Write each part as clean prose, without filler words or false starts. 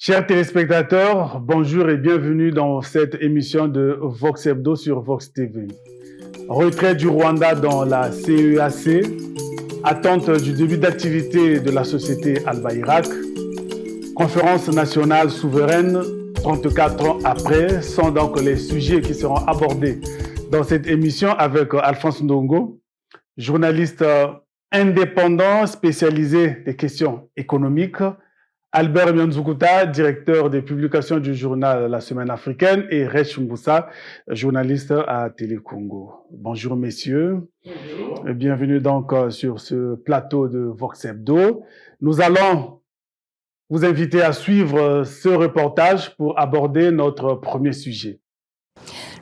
Chers téléspectateurs, bonjour et bienvenue dans cette émission de Vox Hebdo sur Vox TV. Retrait du Rwanda dans la CEAC, attente du début d'activité de la société Alba-Irak, conférence nationale souveraine 34 ans après, sont donc les sujets qui seront abordés dans cette émission avec Alphonse Ndongo, journaliste indépendant spécialisé des questions économiques, Albert Mianzukuta, directeur des publications du journal La Semaine africaine, et Rech Mboussa, journaliste à Télé Congo. Bonjour messieurs. Bonjour. Et bienvenue donc sur ce plateau de Vox Hebdo. Nous allons vous inviter à suivre ce reportage pour aborder notre premier sujet.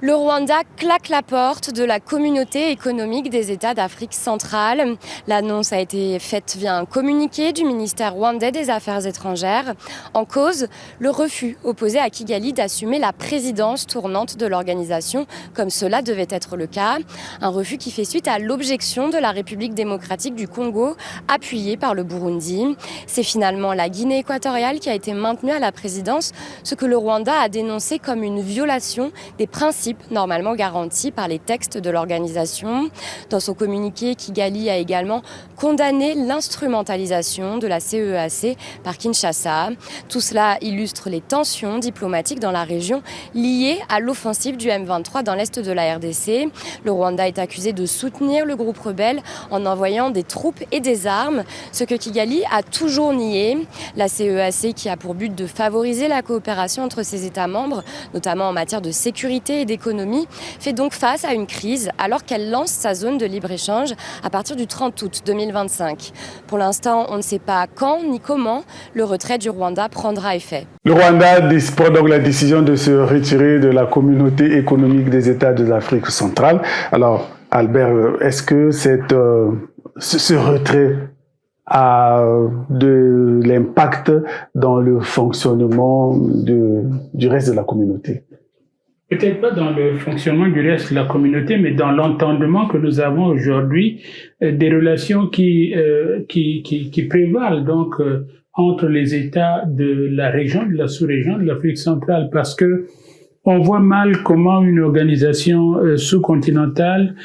Le Rwanda claque la porte de la communauté économique des États d'Afrique centrale. L'annonce a été faite via un communiqué du ministère rwandais des Affaires étrangères. En cause, le refus opposé à Kigali d'assumer la présidence tournante de l'organisation, comme cela devait être le cas. Un refus qui fait suite à l'objection de la République démocratique du Congo, appuyée par le Burundi. C'est finalement la Guinée équatoriale qui a été maintenue à la présidence, ce que le Rwanda a dénoncé comme une violation des principes normalement garantis par les textes de l'organisation. Dans son communiqué, Kigali a également condamné l'instrumentalisation de la CEAC par Kinshasa. Tout cela illustre les tensions diplomatiques dans la région liées à l'offensive du M23 dans l'est de la RDC. Le Rwanda est accusé de soutenir le groupe rebelle en envoyant des troupes et des armes, ce que Kigali a toujours nié. La CEAC, qui a pour but de favoriser la coopération entre ses États membres, notamment en matière de sécurité et d'économie, fait donc face à une crise alors qu'elle lance sa zone de libre-échange à partir du 30 août 2025. Pour l'instant, on ne sait pas quand ni comment le retrait du Rwanda prendra effet. Le Rwanda prend donc la décision de se retirer de la communauté économique des États de l'Afrique centrale. Alors, Albert, est-ce que ce retrait a de l'impact dans le fonctionnement du reste de la communauté? Peut-être pas dans le fonctionnement du reste de la communauté, mais dans l'entendement que nous avons aujourd'hui des relations qui prévalent donc entre les États de la région, de la sous-région, de l'Afrique centrale, parce que on voit mal comment une organisation sous-continentale,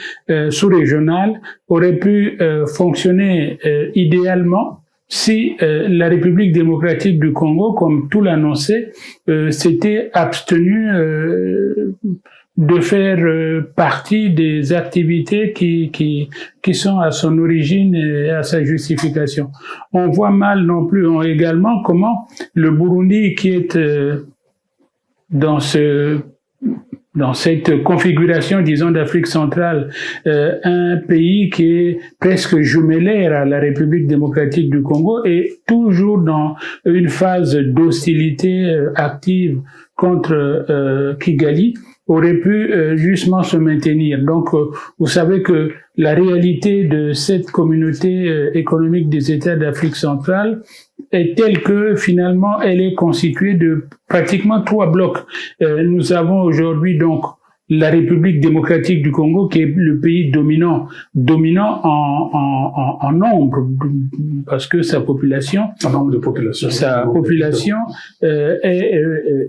sous-régionale aurait pu fonctionner idéalement si la République démocratique du Congo, comme tout l'annonçait, s'était abstenue de faire partie des activités qui sont à son origine et à sa justification. On voit mal non plus également comment le Burundi, qui est dans cette configuration, disons, d'Afrique centrale, un pays qui est presque jumellaire à la République démocratique du Congo est toujours dans une phase d'hostilité active contre Kigali, aurait pu justement se maintenir. Donc, vous savez que la réalité de cette communauté économique des États d'Afrique centrale est telle que finalement elle est constituée de pratiquement 3 blocs. Nous avons aujourd'hui donc la République démocratique du Congo, qui est le pays dominant en nombre, parce que sa population,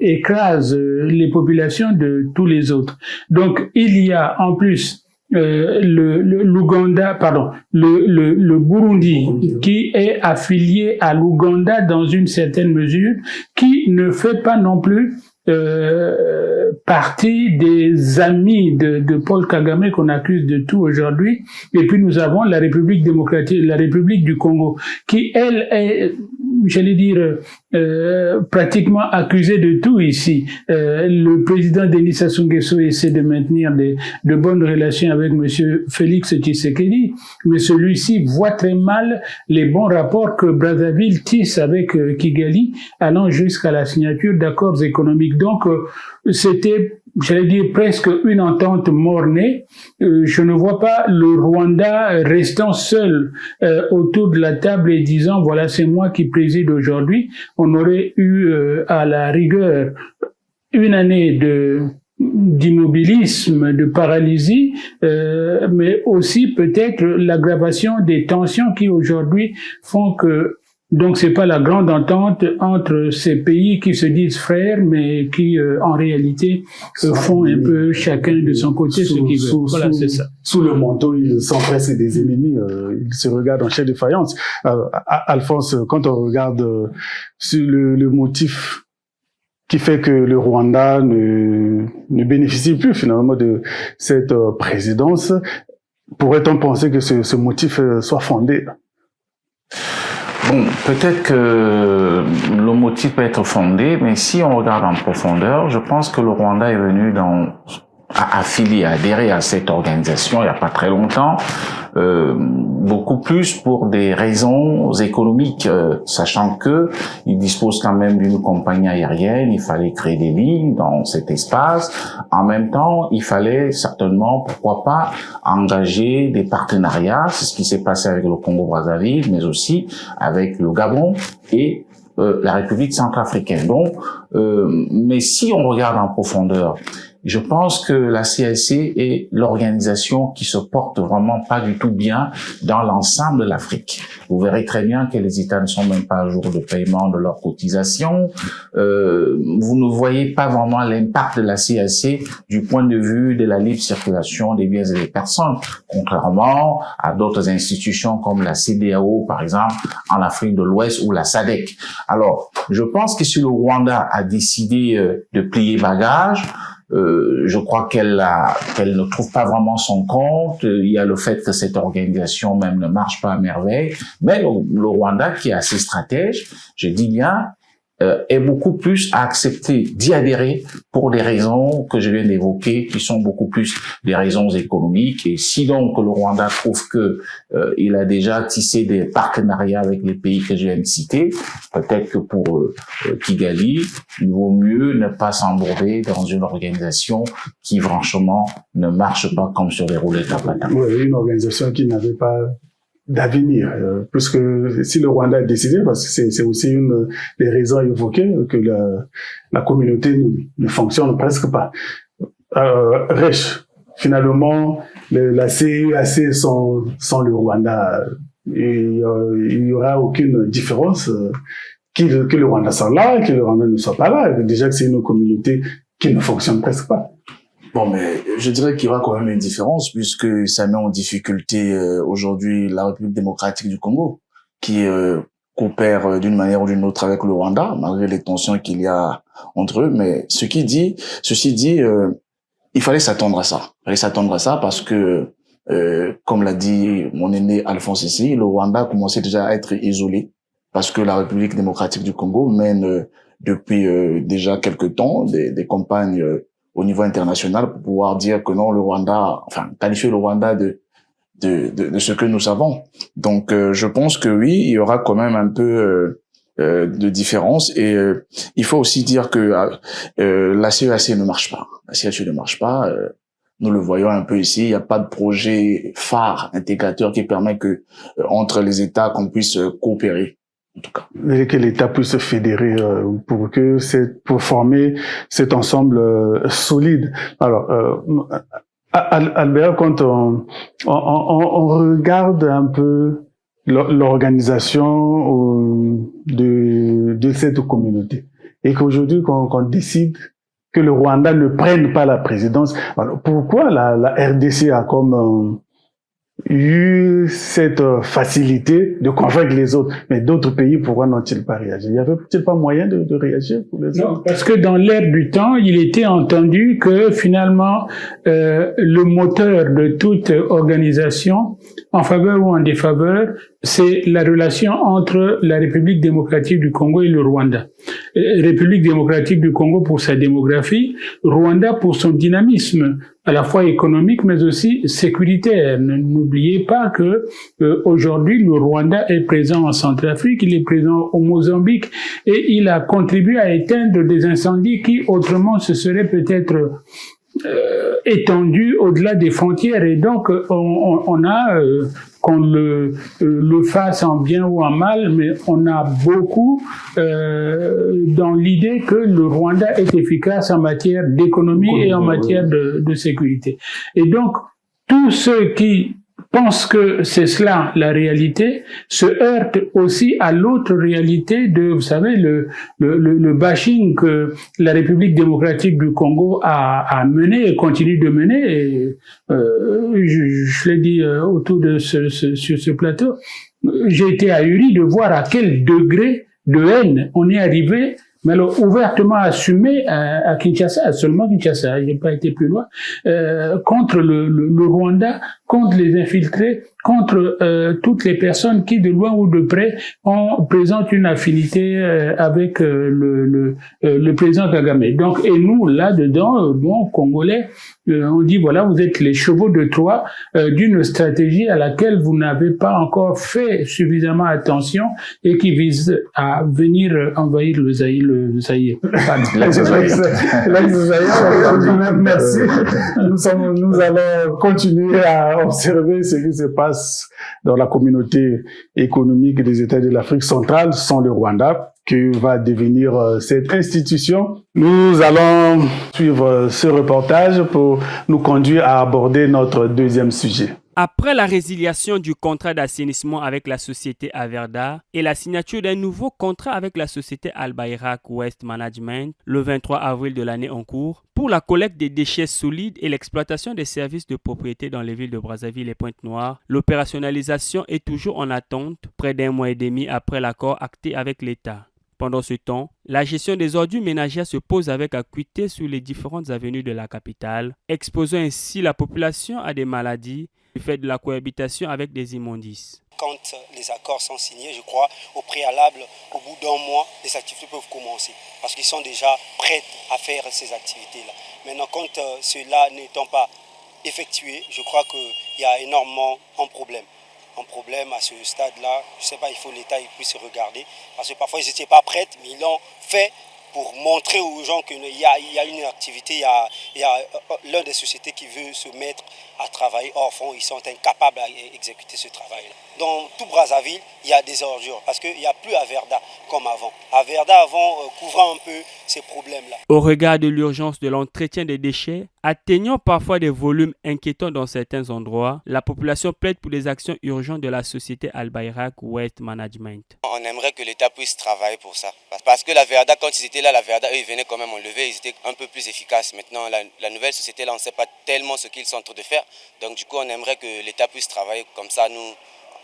écrase les populations de tous les autres. Donc il y a en plus le Burundi, qui est affilié à l'Ouganda dans une certaine mesure, qui ne fait pas non plus partie des amis de Paul Kagame qu'on accuse de tout aujourd'hui. Et puis nous avons la République démocratique, la République du Congo, qui elle est, j'allais dire, pratiquement accusée de tout ici. Le président Denis Sassou Nguesso essaie de maintenir de bonnes relations avec monsieur Félix Tshisekedi, mais celui-ci voit très mal les bons rapports que Brazzaville tisse avec Kigali, allant jusqu'à la signature d'accords économiques. Donc, c'était, j'allais dire, presque une entente mornée. Je ne vois pas le Rwanda restant seul autour de la table et disant, voilà, c'est moi qui préside aujourd'hui. On aurait eu à la rigueur une année d'immobilisme, de paralysie, mais aussi peut-être l'aggravation des tensions qui aujourd'hui font que Donc c'est pas la grande entente entre ces pays qui se disent frères, mais qui en réalité font un peu chacun de son côté ce qu'ils veulent. Voilà, c'est ça. Sous le manteau, ils sont presque des ennemis. Ils se regardent en chair de faïence. Alphonse, quand on regarde sur le motif qui fait que le Rwanda ne bénéficie plus finalement de cette présidence, pourrait-on penser que ce motif soit fondé? Bon, peut-être que le motif peut être fondé, mais si on regarde en profondeur, je pense que le Rwanda est venu adhérer à cette organisation il n'y a pas très longtemps, beaucoup plus pour des raisons économiques, sachant que il dispose quand même d'une compagnie aérienne, il fallait créer des lignes dans cet espace. En même temps, il fallait certainement, pourquoi pas, engager des partenariats. C'est ce qui s'est passé avec le Congo-Brazzaville, mais aussi avec le Gabon et la République centrafricaine. Donc, mais si on regarde en profondeur, je pense que la CAC est l'organisation qui se porte vraiment pas du tout bien dans l'ensemble de l'Afrique. Vous verrez très bien que les États ne sont même pas à jour de paiement de leurs cotisations. Vous ne voyez pas vraiment l'impact de la CAC du point de vue de la libre circulation des biens et des personnes, contrairement à d'autres institutions comme la CEDEAO, par exemple, en Afrique de l'Ouest ou la SADC. Alors, je pense que si le Rwanda a décidé de plier bagage, je crois qu'elle ne trouve pas vraiment son compte. Il y a le fait que cette organisation même ne marche pas à merveille. Mais le Rwanda, qui est assez stratège, je dis bien, est beaucoup plus à accepter d'y adhérer pour des raisons que je viens d'évoquer, qui sont beaucoup plus des raisons économiques. Et si donc le Rwanda trouve que il a déjà tissé des partenariats avec les pays que je viens de citer, peut-être que pour Kigali, il vaut mieux ne pas s'embourber dans une organisation qui franchement ne marche pas comme sur les roulettes à patins. Oui, une organisation qui n'avait pas d'avenir, puisque si le Rwanda a décidé, parce que c'est aussi une des raisons évoquées, que la communauté ne fonctionne presque pas. Rech, finalement, la CEAC sans le Rwanda, il y aura aucune différence, que le Rwanda soit là, que le Rwanda ne soit pas là. Déjà que c'est une communauté qui ne fonctionne presque pas. Bon, mais je dirais qu'il y aura quand même une différence puisque ça met en difficulté aujourd'hui la République démocratique du Congo qui coopère d'une manière ou d'une autre avec le Rwanda malgré les tensions qu'il y a entre eux. Mais ceci dit, il fallait s'attendre à ça. Il fallait s'attendre à ça parce que, comme l'a dit mon aîné Alphonse ici, le Rwanda commençait déjà à être isolé parce que la République démocratique du Congo mène depuis déjà quelque temps des campagnes au niveau international pour pouvoir dire que non, le Rwanda, enfin, qualifier le Rwanda de ce que nous savons. Donc, je pense que oui, il y aura quand même un peu de différence et il faut aussi dire que la CEAC ne marche pas. La CEAC ne marche pas. Nous le voyons un peu ici. Il n'y a pas de projet phare intégrateur qui permet que entre les États qu'on puisse coopérer. En tout cas. Et que l'État puisse se fédérer pour former cet ensemble solide. Alors, Albert, quand on regarde un peu l'organisation de cette communauté et qu'aujourd'hui qu'on décide que le Rwanda ne prenne pas la présidence, alors pourquoi la RDC a comme eu cette facilité de convaincre les autres, mais d'autres pays, pourquoi n'ont-ils pas réagi? Il n'y avait-il pas moyen de réagir pour les autres? Non, parce que dans l'air du temps, il était entendu que finalement, le moteur de toute organisation, en faveur ou en défaveur, c'est la relation entre la République démocratique du Congo et le Rwanda. République démocratique du Congo pour sa démographie, Rwanda pour son dynamisme, à la fois économique mais aussi sécuritaire. N'oubliez pas que aujourd'hui le Rwanda est présent en Centrafrique, il est présent au Mozambique et il a contribué à éteindre des incendies qui autrement se seraient peut-être étendus au-delà des frontières. Et donc on a qu'on le fasse en bien ou en mal, mais on a beaucoup dans l'idée que le Rwanda est efficace en matière d'économie et en matière de sécurité. Et donc, tous ceux qui pense que c'est cela la réalité, se heurte aussi à l'autre réalité de, vous savez, le bashing que la République démocratique du Congo a mené et continue de mener. Et, je l'ai dit autour de sur ce plateau, j'ai été ahuri de voir à quel degré de haine on est arrivé, mais alors ouvertement assumé à Kinshasa, seulement Kinshasa, j'ai pas été plus loin, contre le Rwanda, contre les infiltrés, contre toutes les personnes qui, de loin ou de près, présentent une affinité avec le président Kagame. Donc, et nous, là-dedans, nous, Congolais, on dit, voilà, vous êtes les chevaux de Troie d'une stratégie à laquelle vous n'avez pas encore fait suffisamment attention et qui vise à venir envahir le Zaïre. Merci. Nous allons continuer à observer ce qui se passe dans la communauté économique des États de l'Afrique centrale, sans le Rwanda, que va devenir cette institution. Nous allons suivre ce reportage pour nous conduire à aborder notre deuxième sujet. Après la résiliation du contrat d'assainissement avec la société Averda et la signature d'un nouveau contrat avec la société Al-Bayrak Waste Management le 23 avril de l'année en cours, pour la collecte des déchets solides et l'exploitation des services de propriété dans les villes de Brazzaville et Pointe-Noire, l'opérationnalisation est toujours en attente près d'un mois et demi après l'accord acté avec l'État. Pendant ce temps, la gestion des ordures ménagères se pose avec acuité sur les différentes avenues de la capitale, exposant ainsi la population à des maladies du fait de la cohabitation avec des immondices. Quand les accords sont signés, je crois, au préalable, au bout d'un mois, les activités peuvent commencer. Parce qu'ils sont déjà prêts à faire ces activités-là. Maintenant, quand cela n'étant pas effectué, je crois qu'il y a énormément un problème à ce stade-là. Je ne sais pas, il faut que l'État puisse regarder. Parce que parfois, ils n'étaient pas prêts, mais ils l'ont fait pour montrer aux gens qu'il y a une activité, il y a l'un des sociétés qui veut se mettre à travailler. Or, fond, ils sont incapables d'exécuter ce travail-là. Dans tout Brazzaville, il y a des ordures parce qu'il n'y a plus Averda comme avant. Averda avant couvrait un peu ces problèmes-là. Au regard de l'urgence de l'entretien des déchets, atteignant parfois des volumes inquiétants dans certains endroits, la population plaide pour des actions urgentes de la société Al-Bayrak Waste Management. On aimerait que l'État puisse travailler pour ça. Parce que la Verda, quand ils étaient là, la Verda, eux, ils venaient quand même enlever, ils étaient un peu plus efficaces. Maintenant, la nouvelle société, là, on ne sait pas tellement ce qu'ils sont en train de faire. Donc, du coup, on aimerait que l'État puisse travailler comme ça, nous.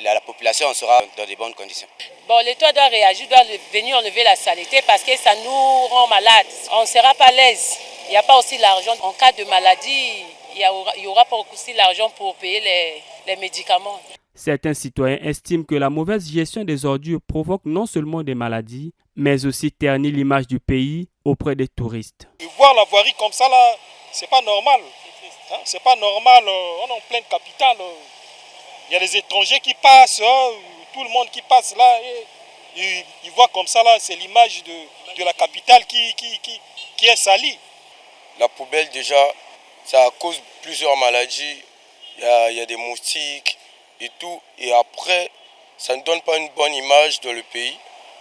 La population sera dans de bonnes conditions. Bon, l'État doit réagir, doit venir enlever la saleté parce que ça nous rend malades. On ne sera pas à l'aise. Il n'y a pas aussi l'argent. En cas de maladie, il y aura pas aussi l'argent pour payer les médicaments. Certains citoyens estiment que la mauvaise gestion des ordures provoque non seulement des maladies, mais aussi ternit l'image du pays auprès des touristes. De voir la voirie comme ça, là, c'est pas normal. Hein? C'est pas normal. On est en pleine capitale. Il y a des étrangers qui passent, tout le monde qui passe là, et ils voient comme ça, là, c'est l'image de la capitale qui est salie. La poubelle, déjà, ça cause plusieurs maladies. Il y a des moustiques et tout. Et après, ça ne donne pas une bonne image dans le pays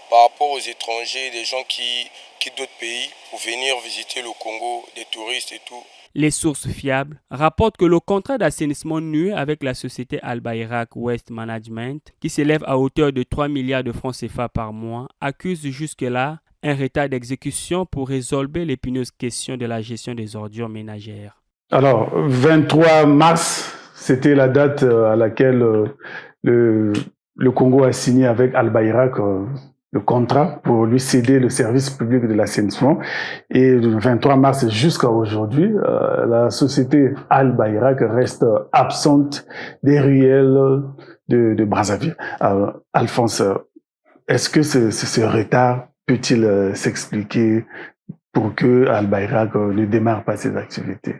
par rapport aux étrangers, des gens qui quittent d'autres pays pour venir visiter le Congo, des touristes et tout. Les sources fiables rapportent que le contrat d'assainissement noué avec la société Al-Bayrak Waste Management, qui s'élève à hauteur de 3 milliards de francs CFA par mois, accuse jusque-là un retard d'exécution pour résolver l'épineuse question de la gestion des ordures ménagères. Alors, 23 mars, c'était la date à laquelle le Congo a signé avec Al-Bayrak le contrat pour lui céder le service public de l'assainissement. Et le 23 mars jusqu'à aujourd'hui, la société Al-Bayrak reste absente des ruelles de Brazzaville. Alphonse, est-ce que ce retard peut-il s'expliquer pour que Al-Bayrak ne démarre pas ses activités?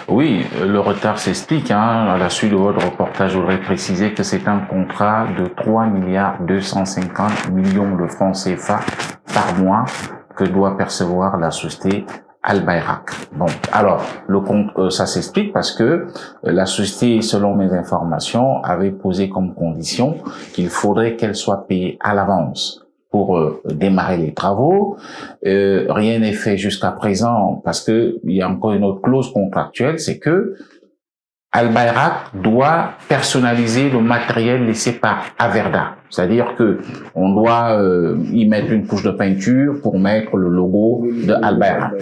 Oui, le retard s'explique. À la suite de votre reportage, je voudrais préciser que c'est un contrat de 3 milliards 250 millions de francs CFA par mois que doit percevoir la société Al-Bayrak. Bon, alors, le compte, ça s'explique parce que la société, selon mes informations, avait posé comme condition qu'il faudrait qu'elle soit payée à l'avance pour démarrer les travaux. Rien n'est fait jusqu'à présent parce que il y a encore une autre clause contractuelle, c'est que Al Bayrak doit personnaliser le matériel laissé par Averda. C'est-à-dire que on doit y mettre une couche de peinture pour mettre le logo de Al Bayrak.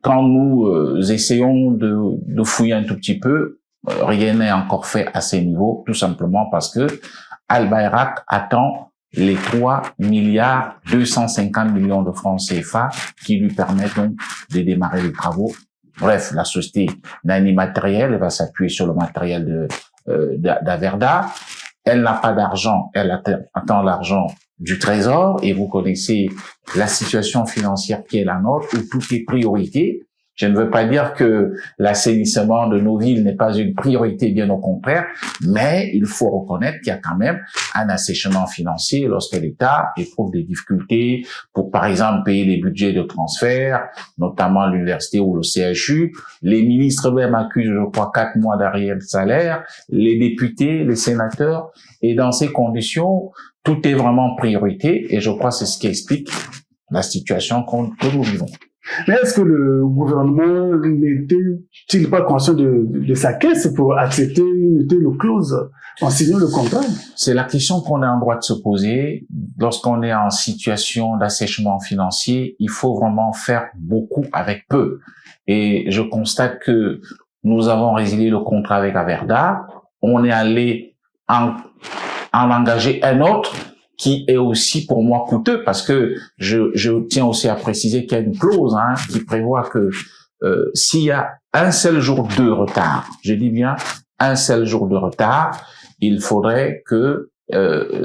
Quand nous essayons de fouiller un tout petit peu, rien n'est encore fait à ces niveaux, tout simplement parce que Al Bayrak attend les 3,250 milliards de francs CFA qui lui permettent donc de démarrer les travaux. Bref, la société n'a ni matériel, elle va s'appuyer sur le matériel d'Averda. Elle n'a pas d'argent, elle attend l'argent du Trésor, et vous connaissez la situation financière qui est la nôtre, où tout est priorité. Je ne veux pas dire que l'assainissement de nos villes n'est pas une priorité, bien au contraire, mais il faut reconnaître qu'il y a quand même un assèchement financier lorsque l'État éprouve des difficultés pour, par exemple, payer les budgets de transfert, notamment l'université ou le CHU. Les ministres eux-mêmes accusent, je crois, 4 mois d'arrière de salaire, les députés, les sénateurs, et dans ces conditions, tout est vraiment priorité, et je crois que c'est ce qui explique la situation que nous vivons. Mais est-ce que le gouvernement n'était-il pas conscient de sa caisse pour accepter une telle clause en signant le contrat? C'est la question qu'on est en droit de se poser. Lorsqu'on est en situation d'assèchement financier, il faut vraiment faire beaucoup avec peu. Et je constate que nous avons résilié le contrat avec Averda. On est allé en engager un autre qui est aussi pour moi coûteux, parce que je tiens aussi à préciser qu'il y a une clause qui prévoit que s'il y a un seul jour de retard, je dis bien un seul jour de retard, il faudrait que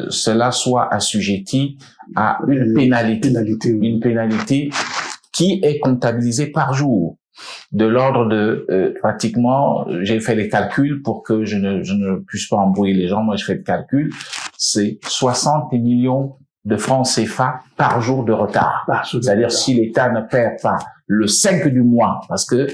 cela soit assujetti à une pénalité qui est comptabilisée par jour, de l'ordre de pratiquement, j'ai fait les calculs pour que je ne puisse pas embrouiller les gens, moi je fais le calcul, c'est 60 millions de francs CFA par jour de retard. C'est-à-dire si l'État ne perd pas le 5 du mois, parce que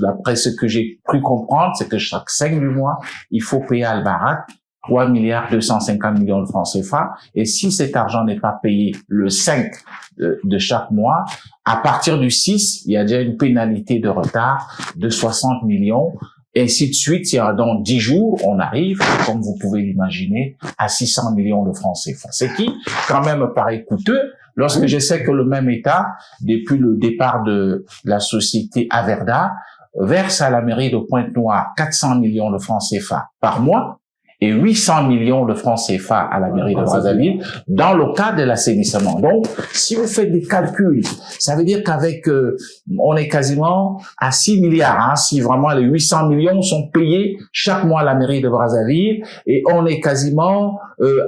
d'après ce que j'ai cru comprendre, c'est que chaque 5 du mois, il faut payer à Al Bayrak 3,250 milliards de francs CFA, et si cet argent n'est pas payé le 5 de chaque mois, à partir du 6, il y a déjà une pénalité de retard de 60 millions, et ainsi de suite. Dans 10 jours, on arrive, comme vous pouvez l'imaginer, à 600 millions de francs CFA. C'est qui, quand même, me paraît coûteux, lorsque je sais que le même État, depuis le départ de la société Averda, verse à la mairie de Pointe-Noire 400 millions de francs CFA par mois, et 800 millions de francs CFA à la mairie de Brazzaville dans le cadre de l'assainissement. Donc, si vous faites des calculs, ça veut dire qu'avec, on est quasiment à 6 milliards, si vraiment les 800 millions sont payés chaque mois à la mairie de Brazzaville, et on est quasiment,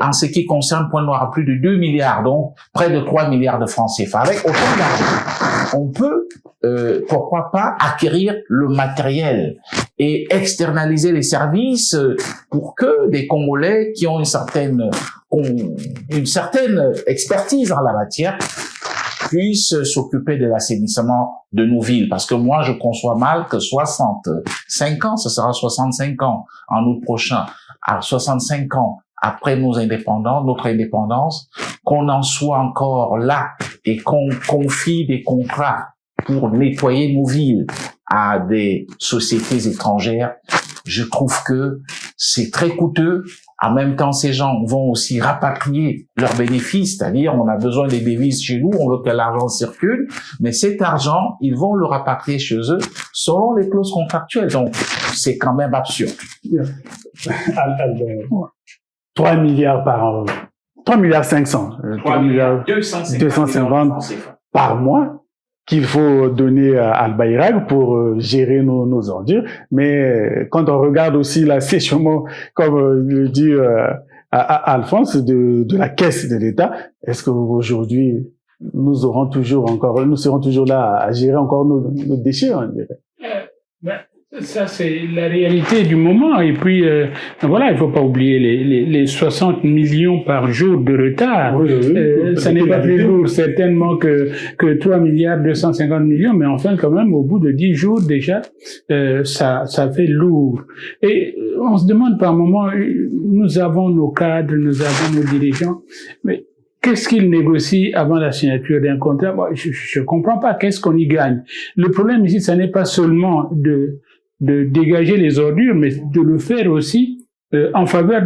en ce qui concerne Pointe-Noire, à plus de 2 milliards, donc près de 3 milliards de francs CFA. Avec autant d'argent, on peut, pourquoi pas, acquérir le matériel et externaliser les services pour que des Congolais qui ont une certaine expertise en la matière puissent s'occuper de l'assainissement de nos villes. Parce que moi, je conçois mal que 65 ans, ce sera 65 ans en août prochain, à 65 ans après notre indépendance, qu'on en soit encore là et qu'on confie des contrats pour nettoyer nos villes à des sociétés étrangères. Je trouve que c'est très coûteux. En même temps, ces gens vont aussi rapatrier leurs bénéfices, c'est-à-dire on a besoin des devises chez nous, on veut que l'argent circule, mais cet argent, ils vont le rapatrier chez eux selon les clauses contractuelles. Donc, c'est quand même absurde. 3 milliards par an, 3 milliards 500, 3 milliards 250 par mois qu'il faut donner à Al Bayrak pour gérer nos ordures. Mais quand on regarde aussi l'assèchement, comme le dit Alphonse, de la caisse de l'État, est-ce qu'aujourd'hui, nous serons toujours là à gérer encore nos déchets, on dirait? Ça, c'est la réalité du moment. Et puis, voilà, il faut pas oublier les 60 millions par jour de retard. Ça n'est pas plus lourd, certainement, que 3 milliards 250 millions, mais enfin, quand même, au bout de 10 jours, déjà, ça fait lourd. Et on se demande par moment, nous avons nos cadres, nous avons nos dirigeants, mais qu'est-ce qu'ils négocient avant la signature d'un contrat? Bon, je comprends pas. Qu'est-ce qu'on y gagne? Le problème ici, ça n'est pas seulement de dégager les ordures, mais de le faire aussi en faveur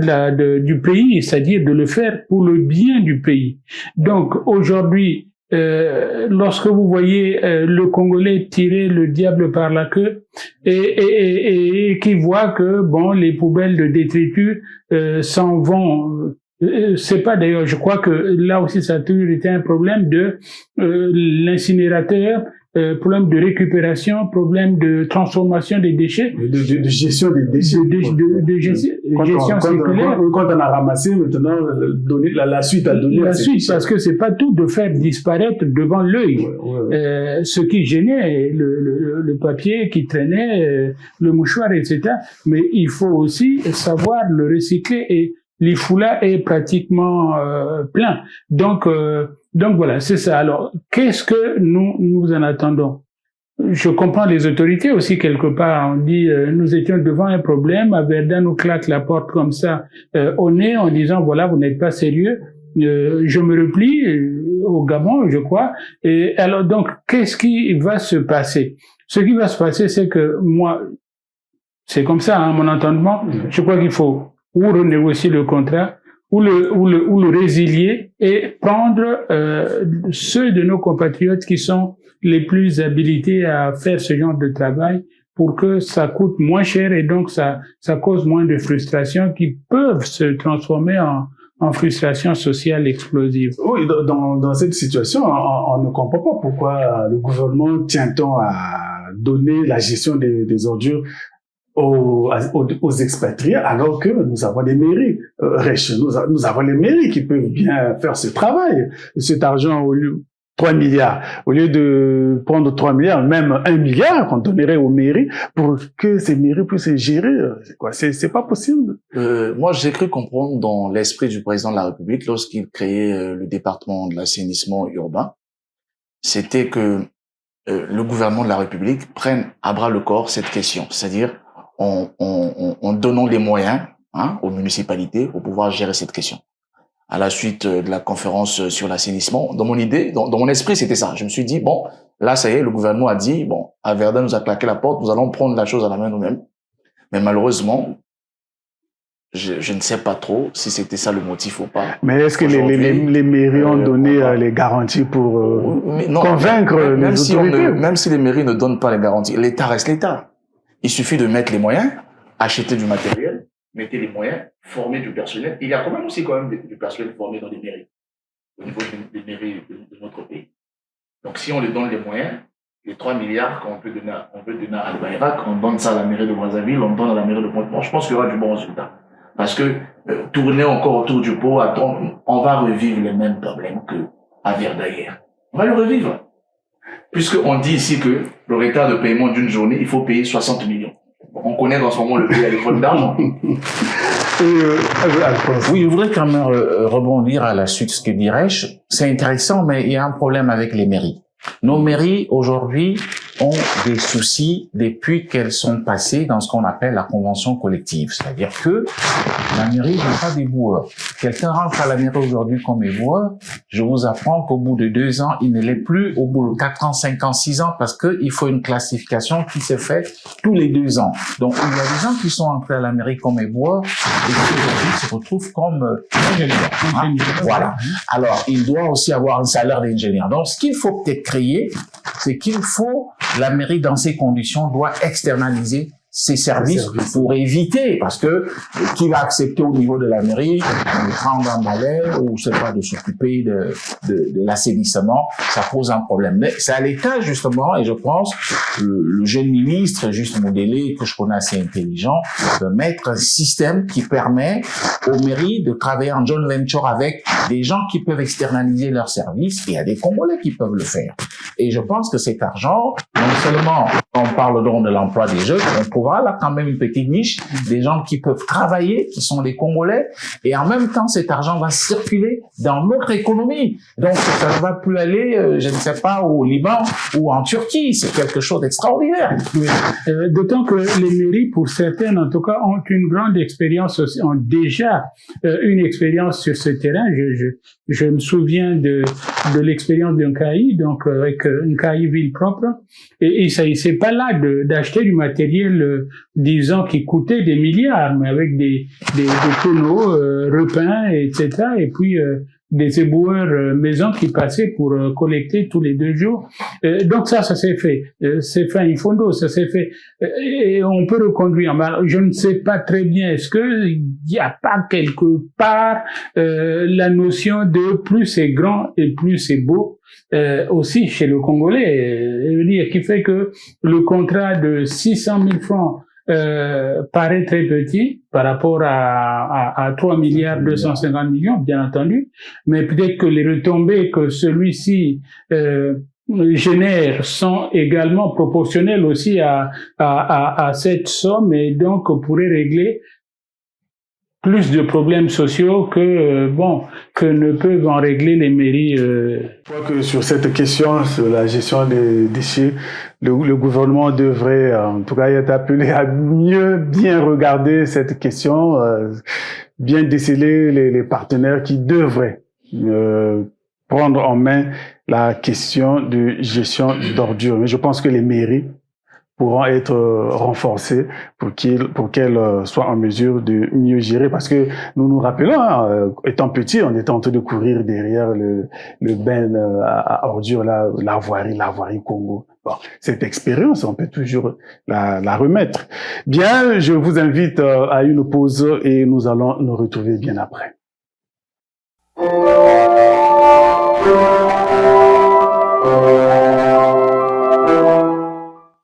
du pays, c'est-à-dire de le faire pour le bien du pays. Donc aujourd'hui, lorsque vous voyez le Congolais tirer le diable par la queue et qui voit que bon, les poubelles de détritus s'en vont. C'est pas d'ailleurs, je crois que là aussi ça a toujours été un problème de l'incinérateur, problème de récupération, problème de transformation des déchets, de gestion des déchets, de gestion circulaire. Quand on a ramassé, maintenant donner la suite à donner. La suite, parce que c'est pas tout de faire disparaître devant l'œil. Ce qui gênait, le papier qui traînait, le mouchoir, etc. Mais il faut aussi savoir le recycler et l'IFOULA est pratiquement plein. Donc voilà, c'est ça. Alors, qu'est-ce que nous en attendons? Je comprends les autorités aussi quelque part. On dit, nous étions devant un problème, Averda nous claque la porte comme ça au nez en disant, voilà, vous n'êtes pas sérieux. Je me replie au Gabon, je crois. Et alors, donc, qu'est-ce qui va se passer? Ce qui va se passer, c'est que moi, c'est comme ça, hein, mon entendement. Je crois qu'il faut ou renégocier le contrat, ou le résilier et prendre ceux de nos compatriotes qui sont les plus habilités à faire ce genre de travail pour que ça coûte moins cher et donc ça cause moins de frustrations qui peuvent se transformer en frustration sociale explosive. Oui, dans cette situation, on ne comprend pas pourquoi le gouvernement tient tant à donner la gestion des ordures aux expatriés, alors que nous avons des mairies riches. Nous avons les mairies qui peuvent bien faire ce travail. Cet argent, au lieu 3 milliards, au lieu de prendre 3 milliards, même 1 milliard qu'on donnerait aux mairies pour que ces mairies puissent gérer, c'est pas possible. Moi, j'ai cru comprendre dans l'esprit du président de la République lorsqu'il créait le département de l'assainissement urbain, c'était que le gouvernement de la République prenne à bras le corps cette question, c'est-à-dire en donnant les moyens aux municipalités pour pouvoir gérer cette question. À la suite de la conférence sur l'assainissement, dans mon idée, dans mon esprit, c'était ça. Je me suis dit, bon, là, ça y est, le gouvernement a dit, bon, Averda nous a claqué la porte, nous allons prendre la chose à la main nous-mêmes. Mais malheureusement, je ne sais pas trop si c'était ça le motif ou pas. Mais est-ce que les mairies ont donné les garanties pour convaincre les autorités? Même si les mairies ne donnent pas les garanties, l'État reste l'État. Il suffit de mettre les moyens, acheter du matériel, mettez les moyens, former du personnel. Il y a quand même aussi du personnel formé dans les mairies, au niveau des mairies de notre pays. Donc si on les donne les moyens, les 3 milliards qu'on peut donner à Albaïrak, on donne ça à la mairie de Brazzaville, on donne à la mairie de Pointe-Noire, je pense qu'il y aura du bon résultat. Parce que tourner encore autour du pot, on va revivre les mêmes problèmes que Averda hier. On va le revivre. Puisqu'on dit ici que le retard de paiement d'une journée, il faut payer 60 millions. On connaît en ce moment le pays à l'effort d'argent. Oui, je voudrais quand même rebondir à la suite de ce que dirais-je. C'est intéressant, mais il y a un problème avec les mairies. Nos mairies, aujourd'hui, ont des soucis depuis qu'elles sont passées dans ce qu'on appelle la convention collective. C'est-à-dire que la mairie n'est pas des boueurs. Quelqu'un rentre à la mairie aujourd'hui comme éboueur, je vous apprends qu'au bout de 2 ans, il ne l'est plus au bout de 4 ans, 5 ans, 6 ans, parce qu'il faut une classification qui se fait tous les 2 ans. Donc, il y a des gens qui sont entrés à la mairie comme éboueurs et qui aujourd'hui se retrouvent comme ingénieurs. Voilà. Alors, il doit aussi avoir un salaire d'ingénieur. Donc, ce qu'il faut peut-être créer, c'est qu'il faut la mairie, dans ces conditions, doit externaliser ses services pour éviter, parce que qui va accepter au niveau de la mairie de prendre un balai ou je sais pas de s'occuper de l'assainissement, ça pose un problème. Mais c'est à l'État justement, et je pense le jeune ministre juste modélé que je connais assez intelligent, de mettre un système qui permet aux mairies de travailler en joint venture avec des gens qui peuvent externaliser leurs services. Il y a des Congolais qui peuvent le faire. Et je pense que cet argent, non seulement on parle donc de l'emploi des jeunes, on trouvera là quand même une petite niche, des gens qui peuvent travailler, qui sont des Congolais, et en même temps cet argent va circuler dans notre économie. Donc ça ne va plus aller, je ne sais pas, au Liban ou en Turquie. C'est quelque chose d'extraordinaire. Oui. D'autant que les mairies, pour certaines en tout cas, ont une grande expérience aussi, ont déjà une expérience sur ce terrain. Je me souviens de l'expérience d'Nkayi, donc avec Nkayi Ville Propre, et ça ne s'est pas pas là d'acheter du matériel, disons, qui coûtait des milliards, mais avec des tonneaux repeints, etc. Et puis des éboueurs maison qui passaient pour collecter tous les 2 jours. Donc ça s'est fait. C'est fait à Infondo, ça s'est fait. Et on peut reconduire. Mais je ne sais pas très bien, est-ce que il n'y a pas quelque part la notion de plus c'est grand et plus c'est beau aussi chez le Congolais, qui fait que le contrat de 600 000 francs paraît très petit par rapport à 3 milliards 250 millions, bien entendu, mais peut-être que les retombées que celui-ci génère sont également proportionnelles aussi à cette somme et donc pourrait régler plus de problèmes sociaux que ne peuvent en régler les mairies. Je crois que sur cette question, sur la gestion des déchets, le gouvernement devrait, en tout cas, être appelé à bien regarder cette question, bien déceler les partenaires qui devraient prendre en main la question de gestion d'ordures. Mais je pense que les mairies pourront être renforcées pour qu'elles soient en mesure de mieux gérer. Parce que nous nous rappelons, étant petits, on était en train de courir derrière le ben à ordures, l'avoirie Congo. Bon, cette expérience, on peut toujours la remettre. Bien, je vous invite à une pause et nous allons nous retrouver bien après.